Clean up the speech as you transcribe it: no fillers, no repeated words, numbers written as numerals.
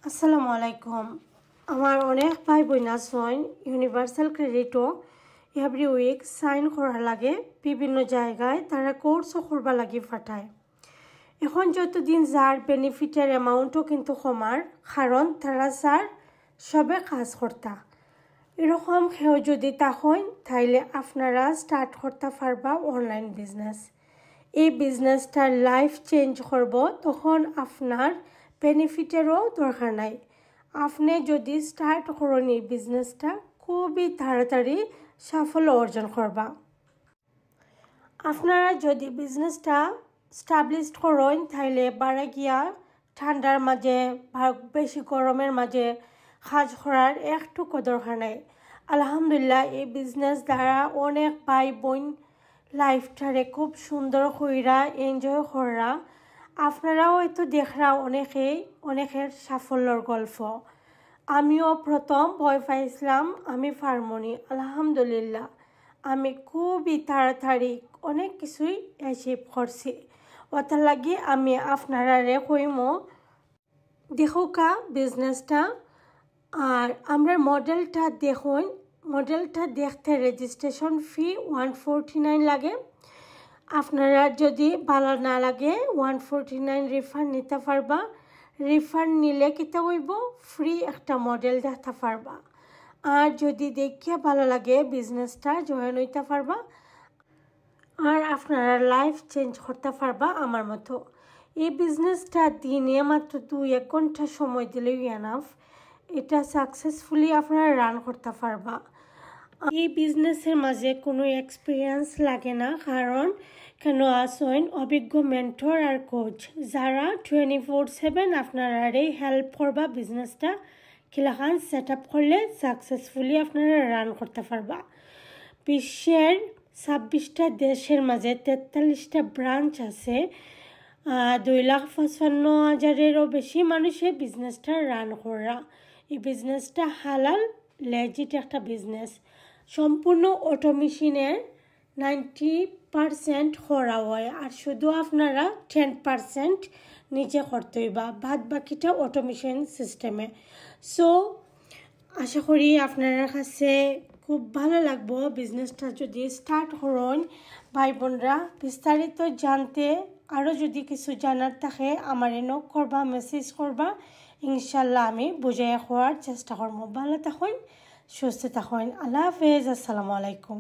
আসসালামু আলাইকুম। আমার অনেক ভাই বোন আছেন ইউনিভার্সাল ক্রেডিটও এভরি উইক সাইন করা লাগে বিভিন্ন জায়গায় তারা কোর্সও করবা লাগি ফাটায়। এখন যতদিন যার বেনিফিটের অ্যামাউন্টও কিন্তু কমার কারণ তারা যার সবে কাজ করতা এরকম কেউ যদি তখন তাইলে আপনারা স্টার্ট করতে পারবা অনলাইন বিজনেস। এই বিজনেসটার লাইফ চেঞ্জ করব তখন আপনার বেনিফিটেরও দরকার নাই। আপনি যদি স্টার্ট করেন এই বিজনেসটা খুবই তাড়াতাড়ি সাফল্য অর্জন করবা। আপনারা যদি বিজনেসটা স্টাবলিশ করেন তাইলে বাড়া গিয়া ঠান্ডার মাঝে বা বেশি গরমের মাঝে কাজ করার একটুকু দরকার নাই। আলহামদুলিল্লাহ এই বিজনেস দ্বারা অনেক ভাই বোন লাইফটারে খুব সুন্দর কইরা এনজয় করা। আপনারাও হয়তো দেখরা অনেকের সাফল্যর গল্প। আমিও প্রথম ভয় পাইছিলাম আমি পারমনি, আলহামদুলিল্লাহ আমি খুবই তাড়াতাড়ি অনেক কিছুই অ্যাচিভ করছি। ওটার লাগি আমি আপনারা কইমো দেখুকা বিজনেসটা। আর আমরা মডেলটা দেখুন, মডেলটা দেখতে রেজিস্ট্রেশন ফি 149 লাগে। আপনারা যদি ভালো না লাগে 149 রিফান্ড নিতে পারবা। রিফান্ড নিলে কিতা হইব ফ্রি একটা মডেল দেখতে পারবা। আর যদি দেখিয়া ভালো লাগে বিজনেসটা জয়েন হইতে পারবা আর আপনারা লাইফ চেঞ্জ করতে পারবা আমার মতো। এই বিজনেসটা দিনে মাত্র 2-1 ঘন্টা সময় দিলেই এনাফ। এটা সাকসেসফুলি আপনারা রান করতে পারবা। এই বিজনেসের মাঝে কোনো এক্সপিরিয়েন্স লাগে না, কারণ কেন আসেন অভিজ্ঞ মেন্টর আর কোচ যারা 24/7 আপনারা হেল্প করবা বিজনেসটা কিলাখান সেট আপ করলে সাকসেসফুলি আপনারা রান করতে পারবা। বিশ্বের 26টা দেশের মাঝে 43টা ব্রাঞ্চ আছে। 2,55,000-এরও বেশি মানুষে বিজনেসটা রান করা। এই বিজনেসটা হালাল লেজিট একটা বিজনেস। সম্পূর্ণ অটোমেশনের 90% করা হয় আর শুধু আপনারা 10% নিজে করতে হইবা, বাদ বাকিটা অটোমেশন সিস্টেমে। সো আশা করি আপনার কাছে খুব ভালো লাগবো বিজনেসটা যদি স্টার্ট করেন। ভাই বোনরা বিস্তারিত জানতে আরও যদি কিছু জানার থাকে আমার নক করবা, মেসেজ করবা, ইনশাল্লাহ আমি বুঝাই হওয়ার চেষ্টা করবো। ভালো থাকুন, সুস্থ থাকুন। আল্লাহ হাফেজ, আসসালামু আলাইকুম।